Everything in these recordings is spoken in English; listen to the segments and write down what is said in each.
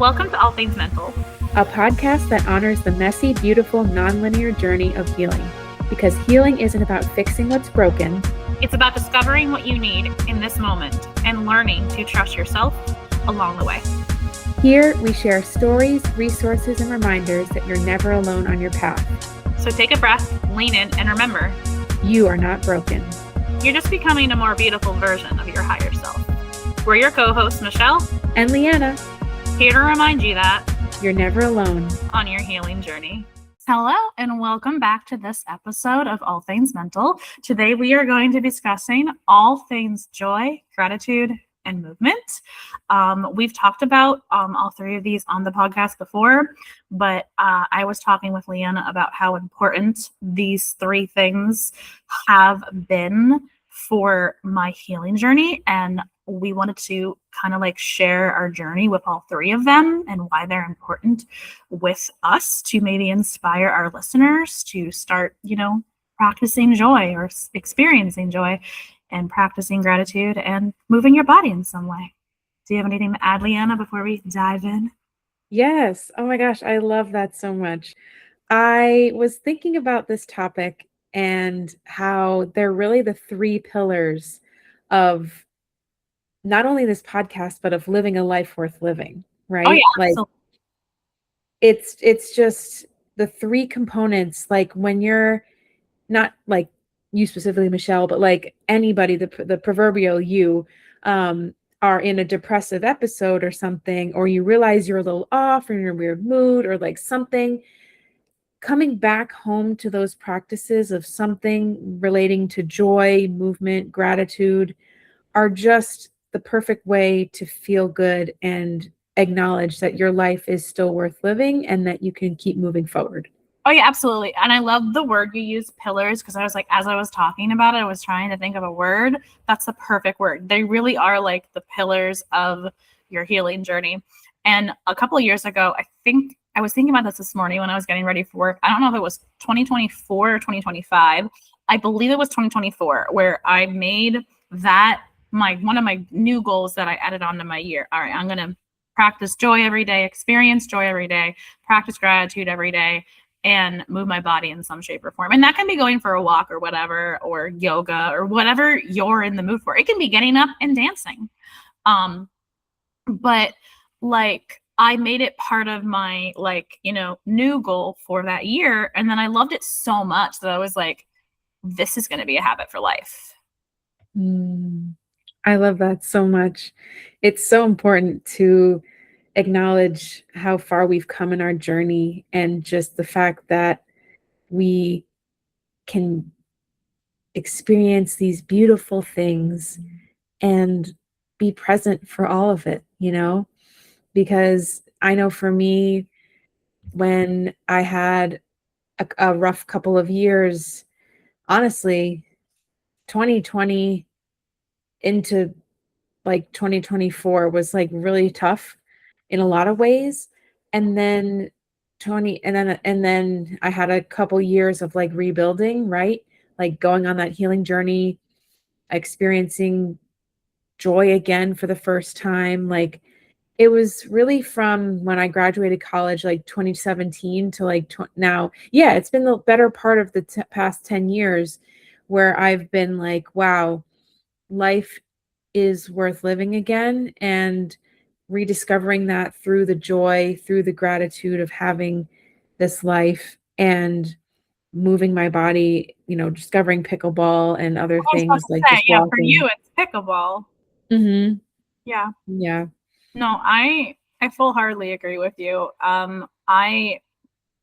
Welcome to All Things Mental, a podcast that honors the messy, beautiful, nonlinear journey of healing. Because healing isn't about fixing what's broken. It's about discovering what you need in this moment and learning to trust yourself along the way. Here, we share stories, resources, and reminders that you're never alone on your path. So take a breath, lean in, and remember, you are not broken. You're just becoming a more beautiful version of your higher self. We're your co-hosts, Michelle and Leanna, here to remind you that you're never alone on your healing journey. Hello, and welcome back to this episode of All Things Mental. Today, we are going to be discussing all things joy, gratitude, and movement. We've talked about all three of these on the podcast before, but I was talking with Leanna about how important these three things have been for my healing journey, and we wanted to kind of like share our journey with all three of them and why they're important with us to maybe inspire our listeners to start, practicing joy or experiencing joy and practicing gratitude and moving your body in some way. Do you have anything to add, Leanna, before we dive in? Yes. Oh my gosh, I love that so much. I was thinking about this topic and how they're really the three pillars of not only this podcast, but of living a life worth living, right? Oh, yeah, like absolutely. It's just the three components. Like when you're not like you specifically, Michelle, but like anybody, the proverbial you, are in a depressive episode or something, or you realize you're a little off or you're in a weird mood or like something, coming back home to those practices of something relating to joy, movement, gratitude are just the perfect way to feel good and acknowledge that your life is still worth living and that you can keep moving forward. Oh, yeah, absolutely. And I love the word you use, pillars, because I was like, as I was talking about it, I was trying to think of a word. That's the perfect word. They really are like the pillars of your healing journey. And a couple of years ago, I was thinking about this morning when I was getting ready for work. I don't know if it was 2024 or 2025. I believe it was 2024, where I made that one of my new goals that I added onto my year. All right, I'm going to practice joy every day, experience joy every day, practice gratitude every day, and move my body in some shape or form. And that can be going for a walk or whatever, or yoga or whatever you're in the mood for. It can be getting up and dancing. But like I made it part of my new goal for that year. And then I loved it so much that I was like, this is going to be a habit for life. I love that so much. It's so important to acknowledge how far we've come in our journey and just the fact that we can experience these beautiful things and be present for all of it, because I know for me, when I had a rough couple of years, honestly, 2020 into like 2024 was like really tough in a lot of ways. And then and then I had a couple years of like rebuilding, right? Like going on that healing journey, experiencing joy again for the first time. Like it was really from when I graduated college, like 2017 to like now. Yeah, it's been the better part of the past 10 years where I've been like, wow, life is worth living again, and rediscovering that through the joy, through the gratitude of having this life and moving my body, discovering pickleball and other things like just yeah, walking. for you, it's pickleball. Mm-hmm. Yeah. Yeah. No, I full-heartedly agree with you. I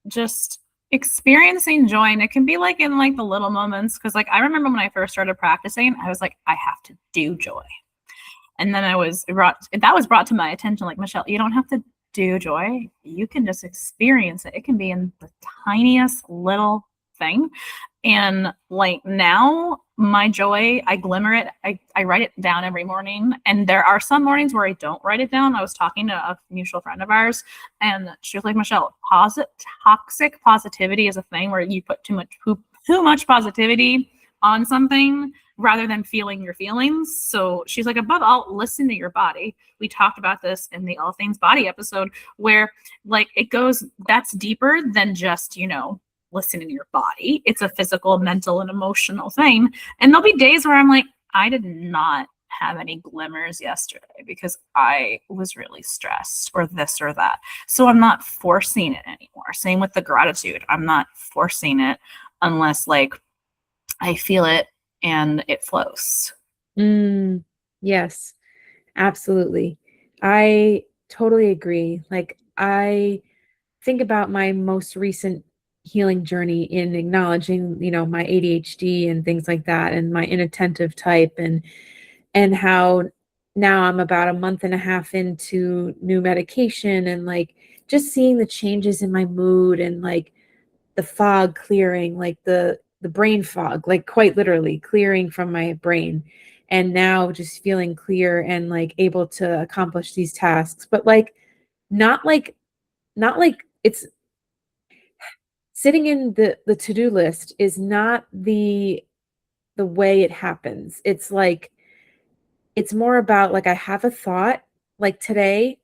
just experiencing joy, and it can be like in like the little moments, because like I remember when I first started practicing, I was like, I have to do joy. And then that was brought to my attention, like, Michelle, you don't have to do joy. You can just experience it. It can be in the tiniest little thing. And like now, my joy, I glimmer it. I write it down every morning. And there are some mornings where I don't write it down. I was talking to a mutual friend of ours, and she was like, Michelle, toxic positivity is a thing where you put too much positivity on something rather than feeling your feelings. So she's like, above all, listen to your body. We talked about this in the All Things Body episode, where like it goes, that's deeper than just, listening to your body. It's a physical, mental, and emotional thing. And there'll be days where I'm like, I did not have any glimmers yesterday because I was really stressed or this or that. So I'm not forcing it anymore. Same with the gratitude. I'm not forcing it unless like I feel it and it flows. Yes, absolutely. I totally agree. Like, I think about my most recent healing journey in acknowledging, my ADHD and things like that, and my inattentive type, and how now I'm about a month and a half into new medication, and like just seeing the changes in my mood, and like the fog clearing, like the brain fog, like quite literally clearing from my brain, and now just feeling clear and like able to accomplish these tasks, but like not like not like it's sitting in the to-do list is not the way it happens. It's like it's more about like I have a thought, like today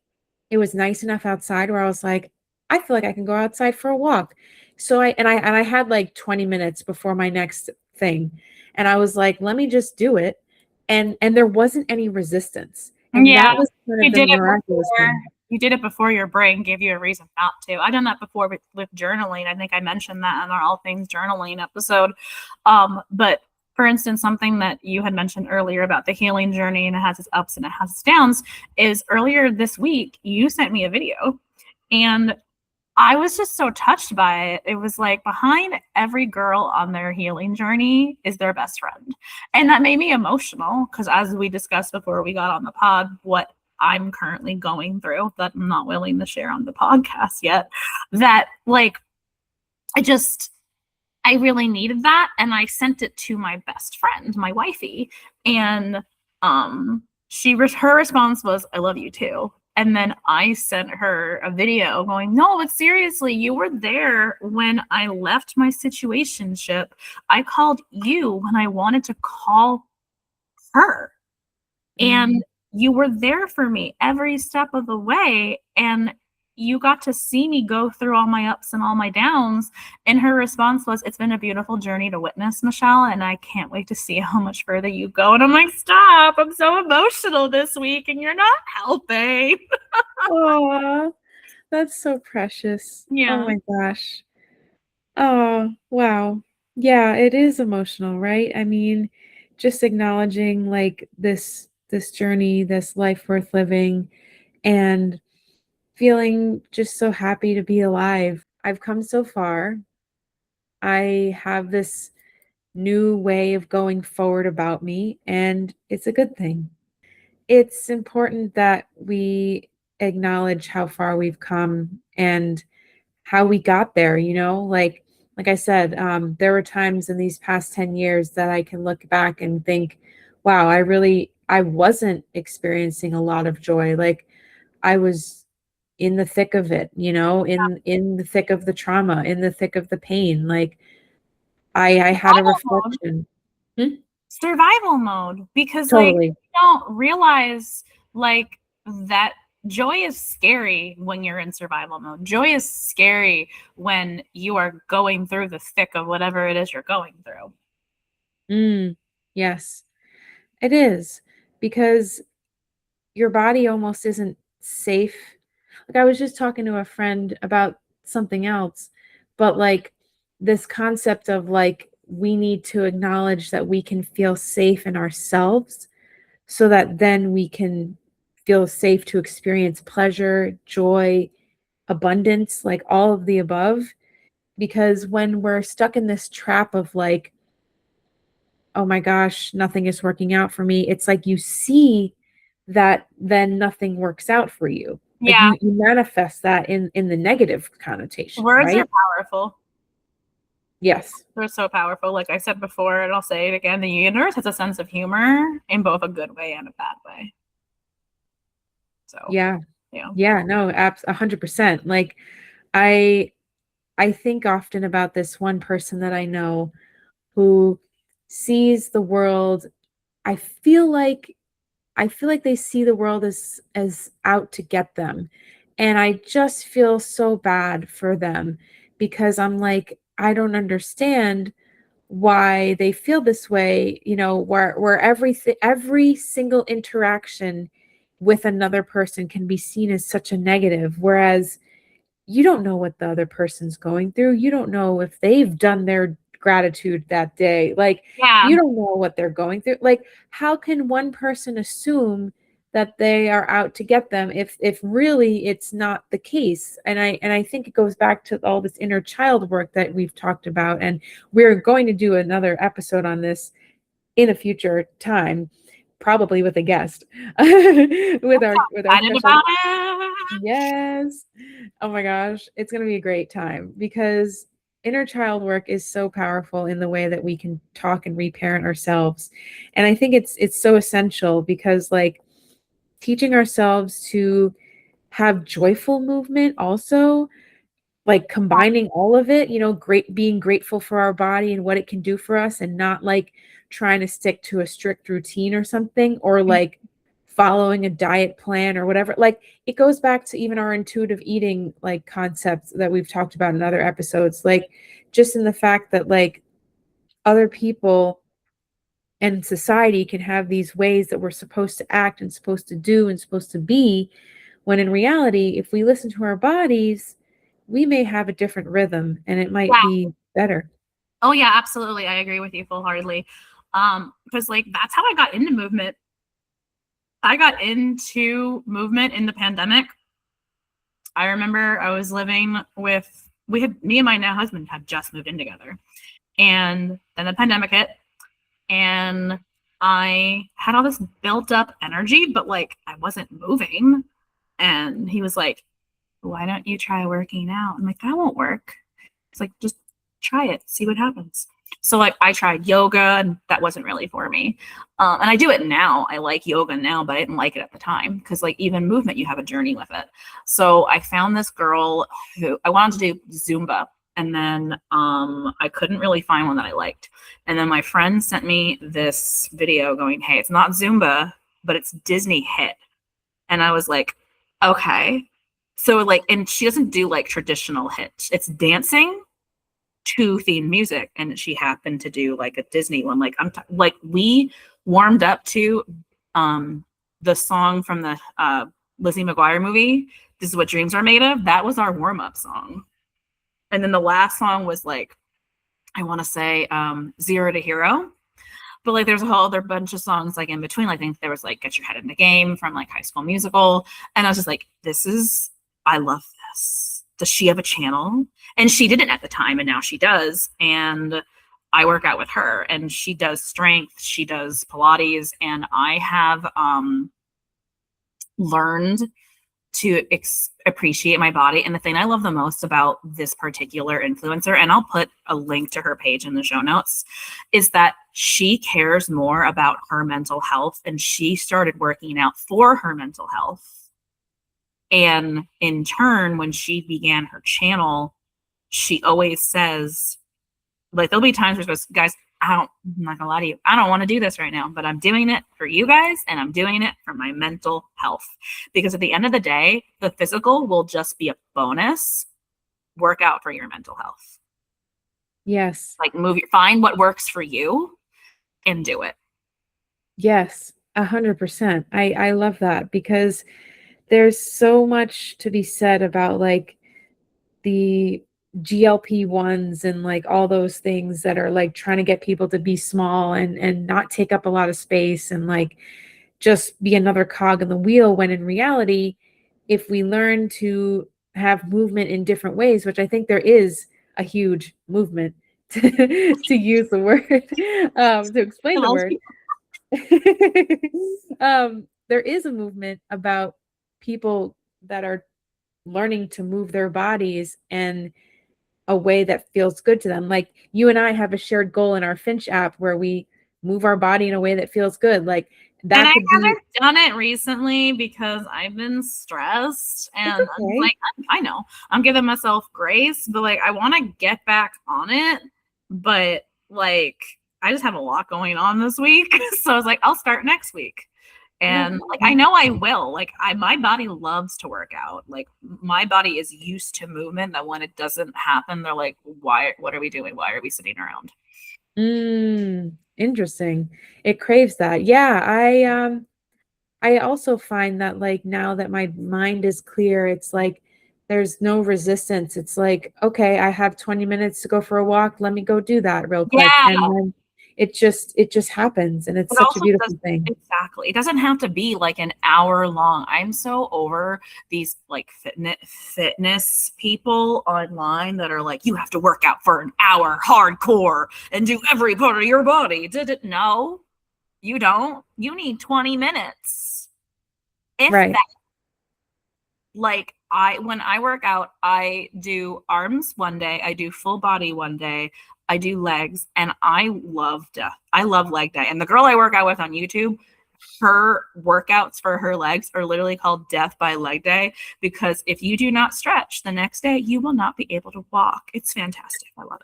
it was nice enough outside where I was like, I feel like I can go outside for a walk. So I had like 20 minutes before my next thing. And I was like, let me just do it. And there wasn't any resistance. And Yeah, that was kind you of the did it miraculous before. thing. You did it before your brain gave you a reason not to. I've done that before with journaling. I think I mentioned that in our All Things Journaling episode. But for instance, something that you had mentioned earlier about the healing journey, and it has its ups and it has its downs, is earlier this week you sent me a video, and I was just so touched by it. It was like behind every girl on their healing journey is their best friend. And that made me emotional because, as we discussed before we got on the pod, what I'm currently going through that I'm not willing to share on the podcast yet, that like I really needed that. And I sent it to my best friend, my wifey. And her response was, I love you too. And then I sent her a video going, no, but seriously, you were there when I left my situationship. I called you when I wanted to call her. And you were there for me every step of the way. And you got to see me go through all my ups and all my downs. And her response was, it's been a beautiful journey to witness, Michelle. And I can't wait to see how much further you go. And I'm like, stop. I'm so emotional this week and you're not helping. Oh, that's so precious. Yeah. Oh my gosh. Oh, wow. Yeah, it is emotional, right? I mean, just acknowledging like this journey, this life worth living, and feeling just so happy to be alive. I've come so far. I have this new way of going forward about me, and it's a good thing. It's important that we acknowledge how far we've come and how we got there, like I said, there were times in these past 10 years that I can look back and think, wow, I wasn't experiencing a lot of joy. Like I was in the thick of it, in the thick of the trauma, in the thick of the pain. Like I had a Survival mode. reflection. Hmm? Survival mode. Because like Totally. you don't realize like that joy is scary when you're in survival mode. Joy is scary when you are going through the thick of whatever it is you're going through. Yes, it is, because your body almost isn't safe. Like I was just talking to a friend about something else, but like this concept of like we need to acknowledge that we can feel safe in ourselves so that then we can feel safe to experience pleasure, joy, abundance, like all of the above. Because when we're stuck in this trap of like, oh my gosh, nothing is working out for me, it's like you see that then nothing works out for you. Like Yeah. you manifest that in the negative connotation, Words are right? powerful. Yes. They're so powerful. Like I said before, and I'll say it again, the universe has a sense of humor in both a good way and a bad way. So Yeah. yeah. Yeah, no, 100%. Like I think often about this one person that I know who sees the world, I feel like they see the world as out to get them. And I just feel so bad for them because I'm like, I don't understand why they feel this way, where every single interaction with another person can be seen as such a negative, whereas you don't know what the other person's going through. You don't know if they've done their gratitude that day. Like, Yeah. you don't know what they're going through. Like, how can one person assume that they are out to get them if really it's not the case? And I think it goes back to all this inner child work that we've talked about, and we're going to do another episode on this in a future time, probably with a guest, with our Excited special. about it. Yes. Oh my gosh, it's going to be a great time because inner child work is so powerful in the way that we can talk and reparent ourselves. And I think it's so essential because, like, teaching ourselves to have joyful movement also, like combining all of it, being grateful for our body and what it can do for us, and not like trying to stick to a strict routine or something, or like following a diet plan or whatever. Like, it goes back to even our intuitive eating like concepts that we've talked about in other episodes, like just in the fact that like other people and society can have these ways that we're supposed to act and supposed to do and supposed to be, when in reality, if we listen to our bodies, we may have a different rhythm and it might Yeah. be better. Oh yeah, absolutely. I agree with you full-heartedly. Because like that's how I got into movement. I got into movement in the pandemic. I remember I was living with me and my now husband had just moved in together. And then the pandemic hit, and I had all this built up energy, but like I wasn't moving. And he was like, "Why don't you try working out?" I'm like, "That won't work." It's like, just try it, see what happens. So like I tried yoga and that wasn't really for me. And I do it now. I like yoga now, but I didn't like it at the time because like even movement, you have a journey with it. So I found this girl who I wanted to do Zumba, and then I couldn't really find one that I liked. And then my friend sent me this video going, "Hey, it's not Zumba, but it's Disney Hit." And I was like, okay. So like, and she doesn't do like traditional hits. It's dancing to theme music, and she happened to do like a Disney one. Like like we warmed up to um the song from the Lizzie McGuire movie. This is what dreams are made of. That was our warm up song, and then the last song was like, I want to say Zero to Hero. But like there's a whole other bunch of songs like in between. Like I think there was like Get Your Head in the Game from like High School Musical. And I was just like, I love this. Does she have a channel? And she didn't at the time, and now she does. And I work out with her, and she does strength, she does Pilates, and I have learned to appreciate my body. And the thing I love the most about this particular influencer, and I'll put a link to her page in the show notes, is that she cares more about her mental health, and she started working out for her mental health. And in turn, when she began her channel, she always says, like, there'll be times where she goes, "Guys, I'm not gonna lie to you, I don't want to do this right now, but I'm doing it for you guys, and I'm doing it for my mental health." Because at the end of the day, the physical will just be a bonus. Work out for your mental health. Yes. Like find what works for you and do it. Yes. 100%. I love that because there's so much to be said about like the GLP-1s and like all those things that are like trying to get people to be small and not take up a lot of space and like just be another cog in the wheel, when in reality, if we learn to have movement in different ways, which I think there is a huge movement to use the word, to explain the word. There is a movement about people that are learning to move their bodies in a way that feels good to them. Like you and I have a shared goal in our Finch app where we move our body in a way that feels good. Like that And I could haven't be. done it recently because I've been stressed, It's and I'm okay. like, I know I'm giving myself grace, but like I want to get back on it, but like I just have a lot going on this week. So I was like, I'll start next week. And like, I Mhm. know I will. Like, my body loves to work out. Like, my body is used to movement that when it doesn't happen, they're like, what are we doing? Why are we sitting around? Interesting. It craves that. Yeah, I also find that like now that my mind is clear, it's like there's no resistance. It's like, okay, I have 20 minutes to go for a walk. Let me go do that real quick. Yeah. And then it just happens and it's It such a also does beautiful thing. exactly. It doesn't have to be like an hour long. I'm so over these like fitness people online that are like, you have to work out for an hour hardcore and do every part of your body. Did it? No, you don't. You need 20 minutes. If Right. that, like when I work out, I do arms one day, I do full body one day, I do legs, and I love leg day. And the girl I work out with on YouTube, her workouts for her legs are literally called death by leg day, because if you do not stretch the next day, you will not be able to walk. It's fantastic. I love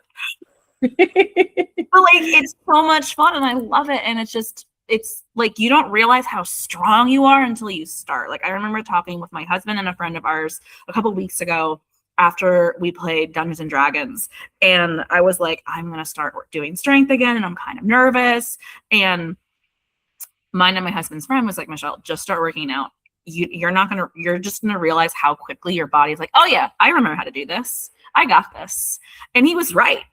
it. But like, it's so much fun and I love it. And it's like, you don't realize how strong you are until you start. Like, I remember talking with my husband and a friend of ours a couple weeks ago after we played Dungeons and Dragons. And I was like, I'm going to start doing strength again. And I'm kind of nervous. And mine and my husband's friend was like, Michelle, just start working out. You're just going to realize how quickly your body's like, oh yeah, I remember how to do this. I got this. And he was right.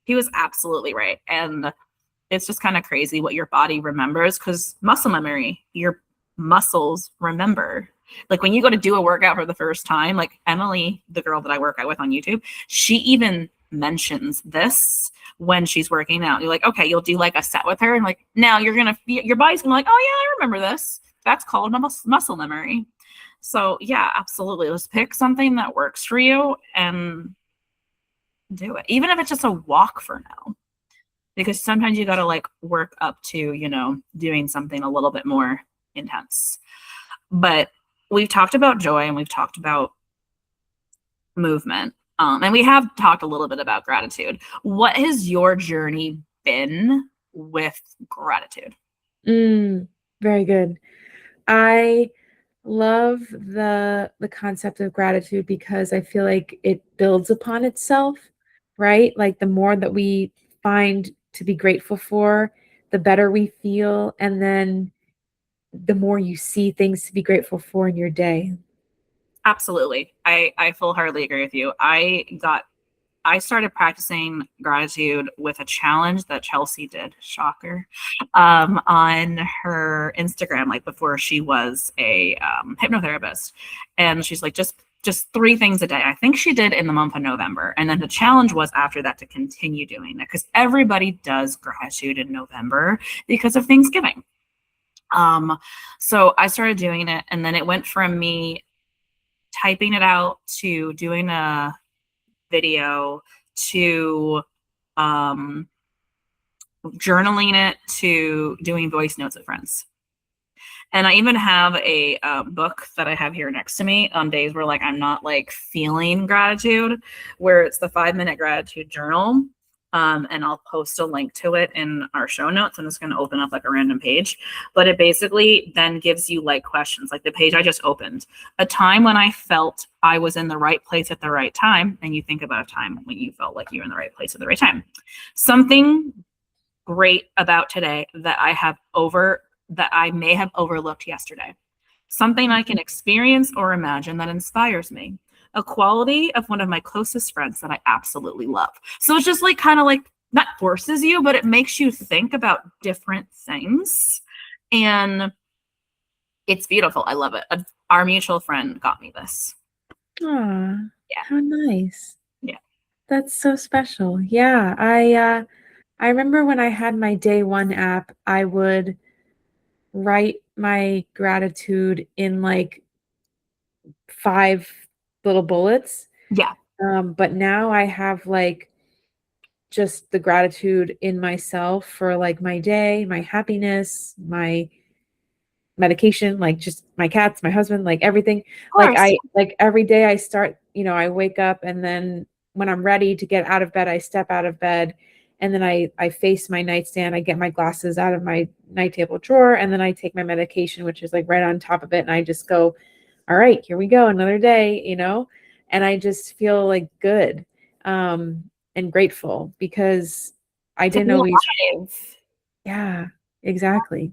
He was absolutely right. And it's just kind of crazy what your body remembers, because muscle memory, your muscles remember. Like when you go to do a workout for the first time, like Emily, the girl that I work out with on YouTube, she even mentions this when she's working out. You're like, okay, you'll do like a set with her, and like now you're gonna feel your body's gonna be like, oh yeah, I remember this. That's called muscle memory. So yeah, absolutely. Let's pick something that works for you and do it, even if it's just a walk for now, because sometimes you got to like work up to, doing something a little bit more intense. But we've talked about joy and we've talked about movement. And we have talked a little bit about gratitude. What has your journey been with gratitude? Very good. I love the concept of gratitude because I feel like it builds upon itself, right? Like the more that we find to be grateful for, the better we feel, and then the more you see things to be grateful for in your day. Absolutely. I full-heartedly agree with you. I started practicing gratitude with a challenge that Chelsea did, shocker, on her Instagram, like before she was a hypnotherapist. And she's like, just 3 things a day. I think she did in the month of November. And then the challenge was after that to continue doing it, because everybody does gratitude in November because of Thanksgiving. So I started doing it, and then it went from me typing it out to doing a video to um, journaling it to doing voice notes with friends. And I even have a book that I have here next to me on days where like I'm not like feeling gratitude, where it's the 5-minute gratitude journal. And I'll post a link to it in our show notes. I'm just going to open up like a random page, but it basically then gives you like questions, like the page I just opened, a time when I felt I was in the right place at the right time. And you think about a time when you felt like you were in the right place at the right time. Something great about today that I may have overlooked yesterday. Something I can experience or imagine that inspires me. A quality of one of my closest friends that I absolutely love. So it's just like kind of like that forces you, but it makes you think about different things. And it's beautiful. I love it. Our mutual friend got me this. Aw, Yeah. how nice. Yeah. That's so special. Yeah, I remember when I had my day one app, I would write my gratitude in like 5 little bullets. Yeah. But now I have like just the gratitude in myself for like my day, my happiness, my medication, like just my cats, my husband, like everything. Of course. Like every day I start, I wake up and then when I'm ready to get out of bed, I step out of bed and then I face my nightstand, I get my glasses out of my night table drawer, and then I take my medication, which is like right on top of it, and I just go, all right, here we go, another day, and I just feel like good, and grateful because I To didn't be always. alive. Yeah, exactly.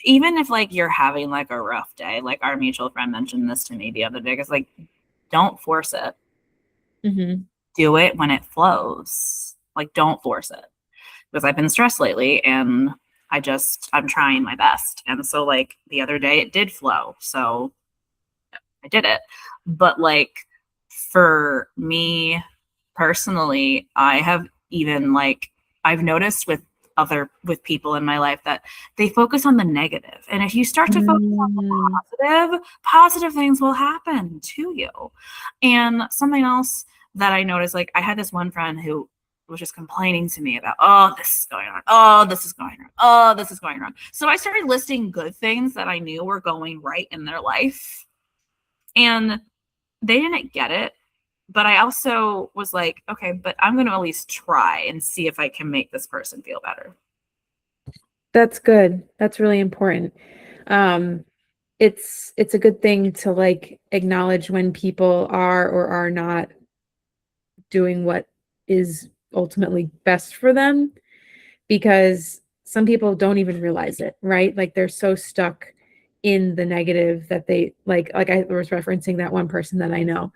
Even if like you're having like a rough day, like our mutual friend mentioned this to me the other day, because like don't force it. Mm-hmm. Do it when it flows. Like don't force it. Because I've been stressed lately and I'm trying my best. And so like the other day it did flow. So I did it. But like for me personally, I have even like I've noticed with people in my life that they focus on the negative. And if you start to focus on Mm, the positive things will happen to you. And something else that I noticed, like I had this one friend who was just complaining to me about, oh, this is going on. Oh, this is going wrong. Oh, this is going wrong. So I started listing good things that I knew were going right in their life. And they didn't get it. But I also was like, okay, but I'm going to at least try and see if I can make this person feel better. that's good. That's really important. Um, it's a good thing to like acknowledge when people are or are not doing what is ultimately best for them, because some people don't even realize it, right? Like they're so stuck in the negative that they like I was referencing that one person that I know,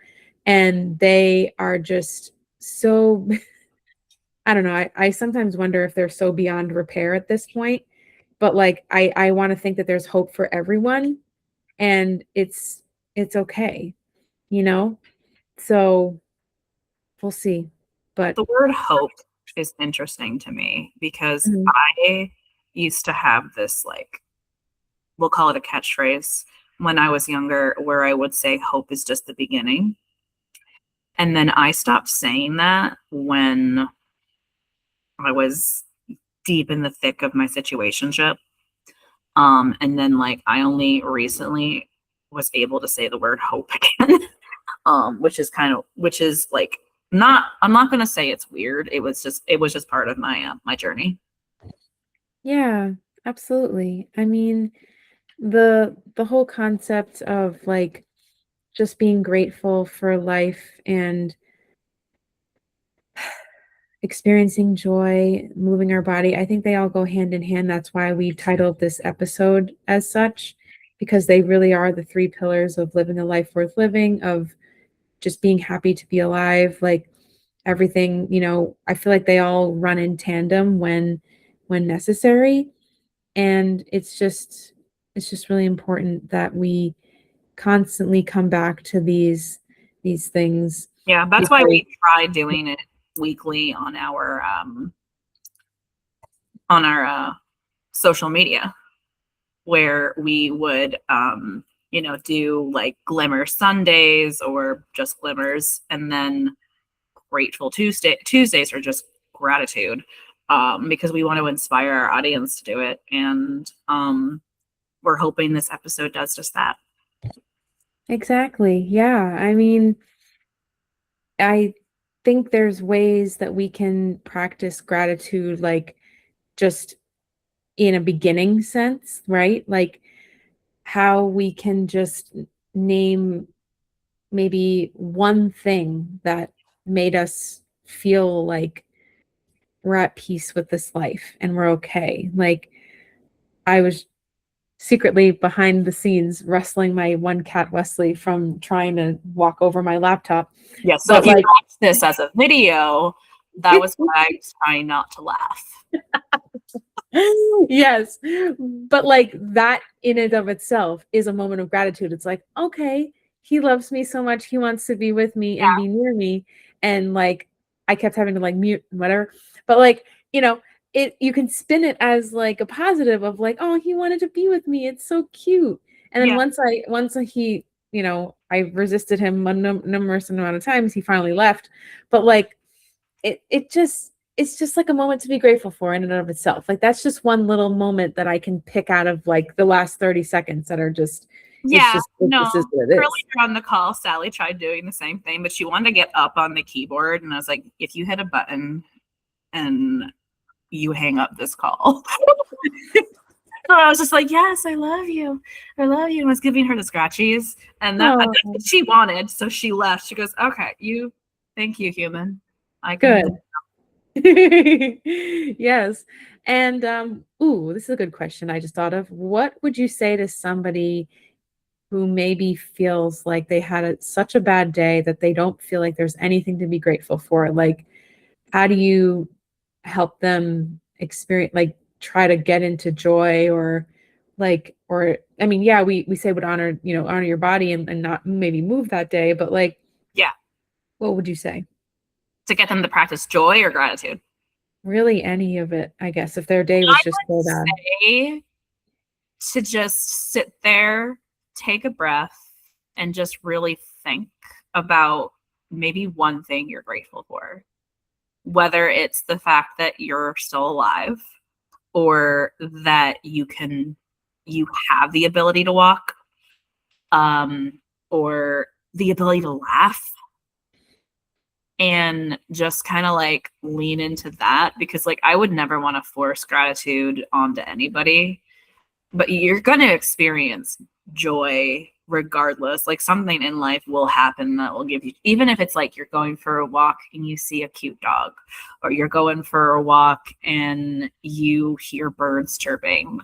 and they are just so I don't know. I sometimes wonder if they're so beyond repair at this point. But like I want to think that there's hope for everyone, and it's okay, you know? So we'll see. But The word hope is interesting to me because Mhm. I used to have this, like, we'll call it a catchphrase when I was younger, where I would say, hope is just the beginning. And then I stopped saying that when I was deep in the thick of my situationship. And then like I only recently was able to say the word hope again. Which is like not I'm not gonna say it's weird. It was just part of my journey. Yeah, absolutely. I mean, the whole concept of like just being grateful for life and experiencing joy, moving our body, I think they all go hand in hand. That's why we titled this episode as such, because they really are the three pillars of living a life worth living, of just being happy to be alive. Like everything, I feel like they all run in tandem when necessary. And it's just really important that we constantly come back to these things Yeah, that's why because we try doing it weekly on our social media, where we would do like glimmer Sundays or just glimmers, and then Tuesdays are just gratitude, because we want to inspire our audience to do it, and we're hoping this episode does just that. exactly. Yeah. I mean, I think there's ways that we can practice gratitude, like just in a beginning sense, right? Like how we can just name maybe one thing that made us feel like we're at peace with this life and we're okay. Like I was secretly behind the scenes wrestling my one cat Wesley from trying to walk over my laptop. Yes. So But if you like watch this as a video, that was why I was trying not to laugh. yes, but like that in and of itself is a moment of gratitude. It's like, okay, he loves me so much, he wants to be with me and be near me. And like I kept having to like mute whatever. But like, you can spin it as like a positive of like, oh, he wanted to be with me. It's so cute. And then Yeah. once he, I resisted him a numerous amount of times, he finally left. But like it's just like a moment to be grateful for in and of itself. Like that's just one little moment that I can pick out of like the last 30 seconds that are just Yeah. No. this is what it is. Earlier on the call, Sally tried doing the same thing, but she wanted to get up on the keyboard, and I was like, if you hit a button, and you hang up this call. So I was just like, yes, I love you. I love you. And I was giving her the scratchies. And that's Oh, what she wanted. So she left. She goes, okay, thank you, human. I can good. go. Yes. And this is a good question I just thought of. What would you say to somebody who maybe feels like they had such a bad day that they don't feel like there's anything to be grateful for? Like, how do you help them experience, like, try to get into joy, or I mean, yeah, we say would honor, honor your body and not maybe move that day, but like, Yeah. what would you say? To get them to practice joy or gratitude. Really, any of it, I guess, if their day I was just so would bad. say to just sit there, take a breath, and just really think about maybe one thing you're grateful for. Whether it's the fact that you're still alive, or that you have the ability to walk, or the ability to laugh, and just kind of like lean into that, because like I would never want to force gratitude onto anybody, but you're going to experience joy regardless. Like something in life will happen that will give you, even if it's like you're going for a walk and you see a cute dog, or you're going for a walk and you hear birds chirping.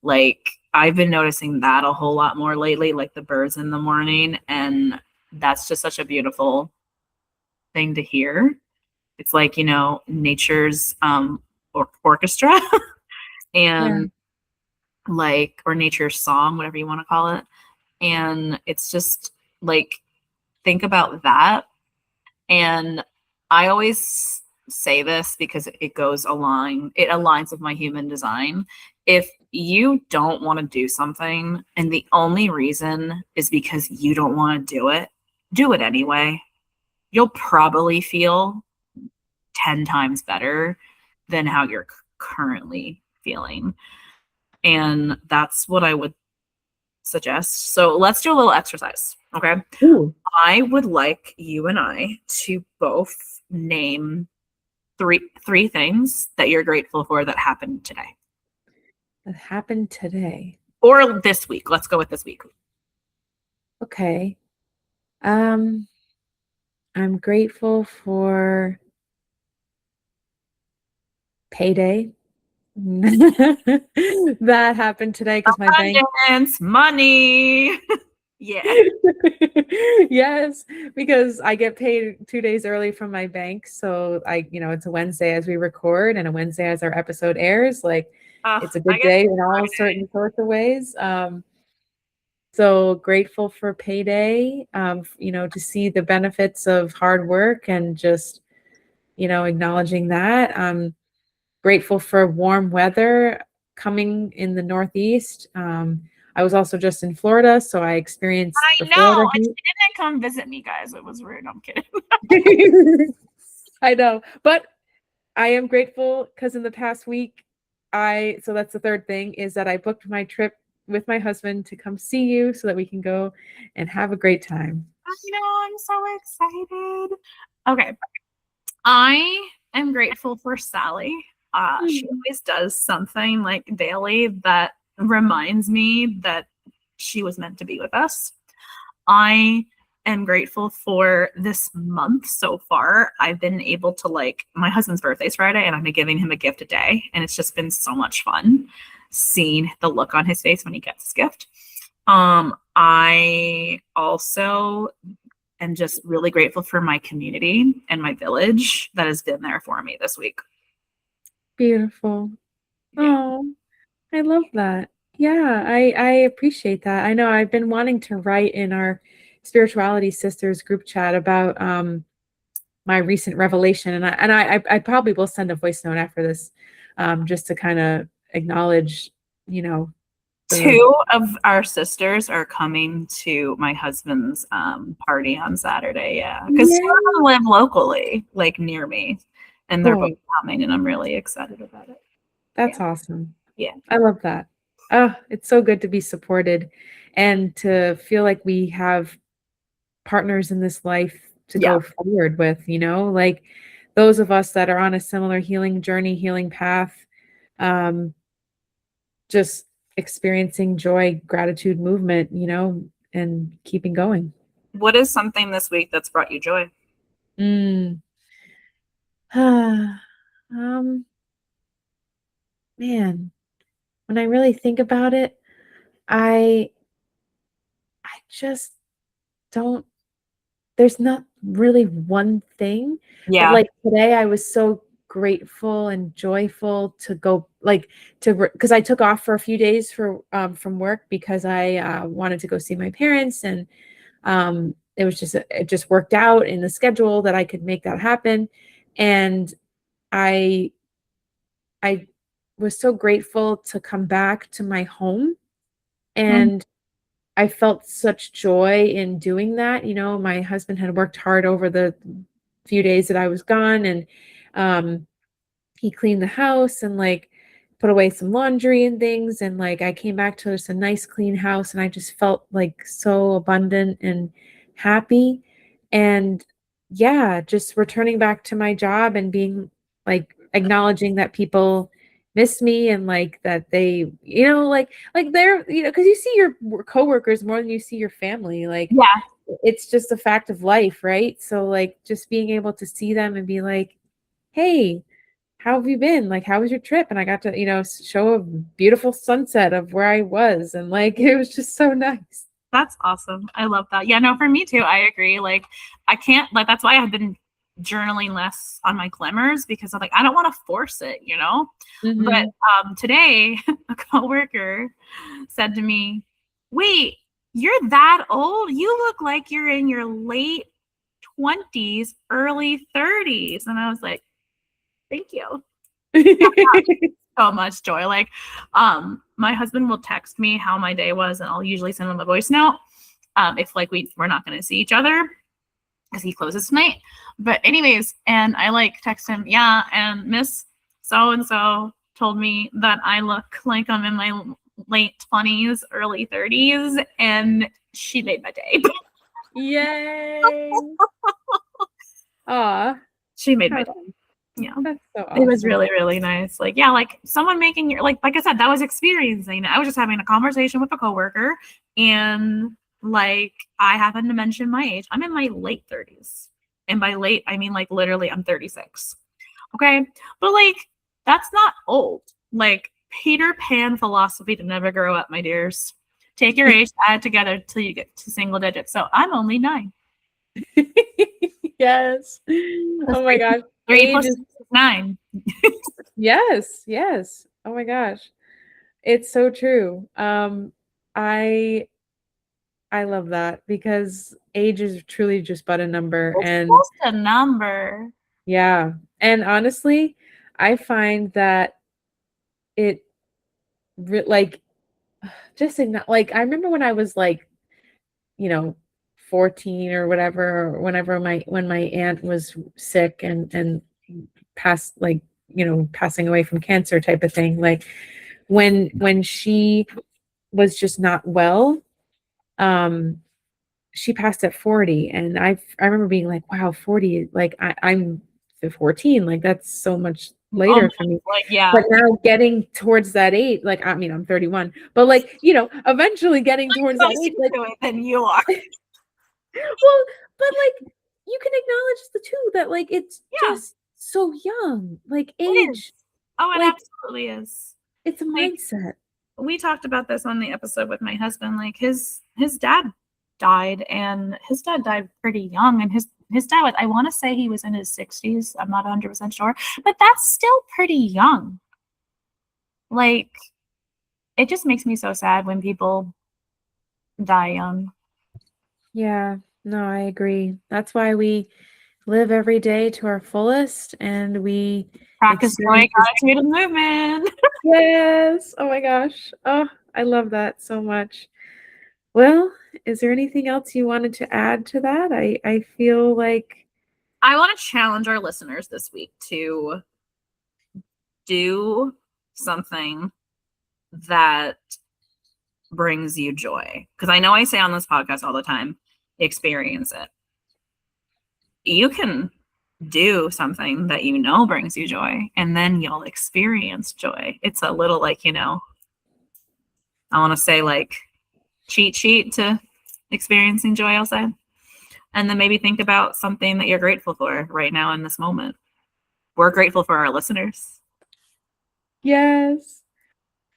Like I've been noticing that a whole lot more lately, like the birds in the morning. And that's just such a beautiful thing to hear. It's like, nature's orchestra Yeah. and like, or nature's song, whatever you want to call it. And it's just like, think about that. And I always say this because it aligns with my human design. If you don't want to do something and the only reason is because you don't want to do it anyway. You'll probably feel 10 times better than how you're currently feeling. And that's what I would suggest. So let's do a little exercise. Okay. Ooh, I would like you and I to both name three things that you're grateful for that happened today that happened today. or this week. Let's go with this week. Okay. Um, I'm grateful for payday. That happened today because my bank. Abundance, money. Yeah. Yes, because I get paid 2 days early from my bank. So it's a Wednesday as we record and a Wednesday as our episode airs. Like, it's a I good get day in all certain sorts of ways. So grateful for payday, to see the benefits of hard work and just, acknowledging that. I'm grateful for warm weather coming in the Northeast. I was also just in Florida, so I experienced I the Florida know. She heat. didn't come visit me, guys. It was rude. I'm kidding. I know, but I am grateful because in the past week, so that's the third thing, is that I booked my trip with my husband to come see you so that we can go and have a great time. I know. I'm so excited. Okay. I am grateful for Sally. She always does something like daily that reminds me that she was meant to be with us. I am grateful for this month so far. I've been able to, like, my husband's birthday's Friday, and I've been giving him a gift a day. And it's just been so much fun seeing the look on his face when he gets his gift. I also am just really grateful for my community and my village that has been there for me this week. Beautiful. Yeah. Oh, I love that. Yeah, I appreciate that. I know I've been wanting to write in our Spirituality Sisters group chat about my recent revelation, and I probably will send a voice note after this, just to kind of acknowledge, the Two of our sisters are coming to my husband's party on Saturday. Yeah. Because two of them live locally, like near me. And they're both Cool. coming, and I'm really excited about it. That's awesome. Yeah. I love that. Oh, it's so good to be supported and to feel like we have partners in this life to Yeah. go forward with, like those of us that are on a similar healing journey, healing path, just experiencing joy, gratitude, movement, and keeping going. What is something this week that's brought you joy? Mm. Man, when I really think about it, I just don't, there's not really one thing, but Yeah. like today I was so grateful and joyful to go because I took off for a few days from work because I wanted to go see my parents, and it just worked out in the schedule that I could make that happen. And I I was so grateful to come back to my home, Mm. and I felt such joy in doing that. My husband had worked hard over the few days that I was gone, and um, he cleaned the house and like put away some laundry and things. And like I came back to just a nice, clean house, and I just felt like so abundant and happy. And yeah, just returning back to my job and being like acknowledging that people miss me, and like that they, like they're, because you see your coworkers more than you see your family. Like Yeah. it's just a fact of life, right? So like just being able to see them and be like, hey, how have you been? Like, how was your trip? And I got to, show a beautiful sunset of where I was. And like, it was just so nice. That's awesome. I love that. Yeah, no, for me too. I agree. Like, I can't, like, that's why I've been journaling less on my glimmers, because I'm like, I don't want to force it, But Mhm. today, a coworker said to me, "Wait, you're that old? You look like you're in your late 20s, early 30s." And I was like, "Thank you." So much joy. Like, my husband will text me how my day was, and I'll usually send him a voice note. If like we're not going to see each other because he closes tonight. But anyways, and I like text him, yeah, and Miss so and so told me that I look like I'm in my late 20s, early 30s, and she made my day. Yay. Aw, She made my how day. Yeah. that's so It was awesome. really, really nice. Like, yeah, like someone making your like I said, that was experiencing. I was just having a conversation with a coworker, and like I happened to mention my age. I'm in my late 30s. And by late, I mean like literally I'm 36. Okay. But like that's not old. Like Peter Pan philosophy to never grow up, my dears. Take your age, add it together till you get to single digits. So I'm only 9. Yes. Plus Oh my gosh. three Age plus is 6 is 9. yes, yes. Oh my gosh. It's so true. I I love that because age is truly just but a number. It's And just a number. yeah. And honestly, I find that it like just like I remember when I was like, you know, 14 or whatever, or when my aunt was sick and passed, like, passing away from cancer type of thing. Like when she was just not well, um she passed at 40, and I remember being like, wow, 40, like I'm 14, like that's so much later Almost for me. like, yeah. But now getting towards that age, like I mean I'm 31, but like, eventually getting towards that Closer age, like, to it than you are. well, but like you can acknowledge the two that like it's Yeah, just so young, like it is. age, Oh, it like absolutely is. it's a Like mindset. we talked about this on the episode with my husband. Like his dad died, and his dad died pretty young, and his dad was, I want to say he was in his 60s. I'm not 100% sure, but that's still pretty young. Like it just makes me so sad when people die young. Yeah, no, I agree. That's why we live every day to our fullest, and we Practice joy, experience this. gratitude, and movement. Yes. Oh my gosh. Oh, I love that so much. Well, is there anything else you wanted to add to that? I feel like I want to challenge our listeners this week to do something that brings you joy. Because I know I say on this podcast all the time, experience it. You can do something that you know brings you joy, and then you'll experience joy. It's a little like, I want to say like cheat sheet to experiencing joy, I'll say. And then maybe think about something that you're grateful for right now in this moment. We're grateful for our listeners. Yes.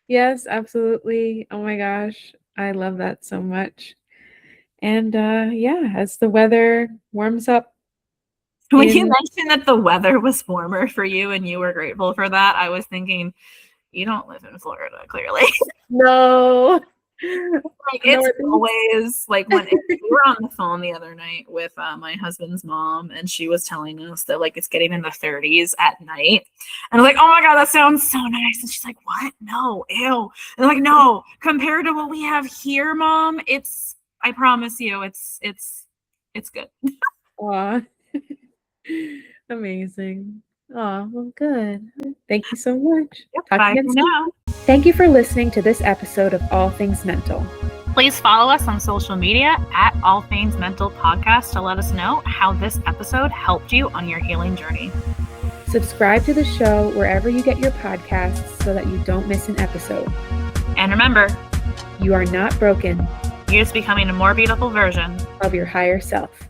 Yes, absolutely. Oh my gosh. I love that so much. And yeah, as the weather warms up. When you mentioned that the weather was warmer for you and you were grateful for that, I was thinking, you don't live in Florida, clearly. No. Like, it's always like when we were on the phone the other night with my husband's mom, and she was telling us that like it's getting in the 30s at night, and I'm like, oh my god, that sounds so nice. And she's like, what? No, ew. And I'm like, no, compared to what we have here, Mom, it's, I promise you, it's good. Aw. Amazing. Oh, well, good. Thank you so much. Yep, bye for now. Thank you for listening to this episode of All Things Mental. Please follow us on social media at All Things Mental Podcast to let us know how this episode helped you on your healing journey. Subscribe to the show wherever you get your podcasts so that you don't miss an episode. And remember, you are not broken. You're just becoming a more beautiful version of your higher self.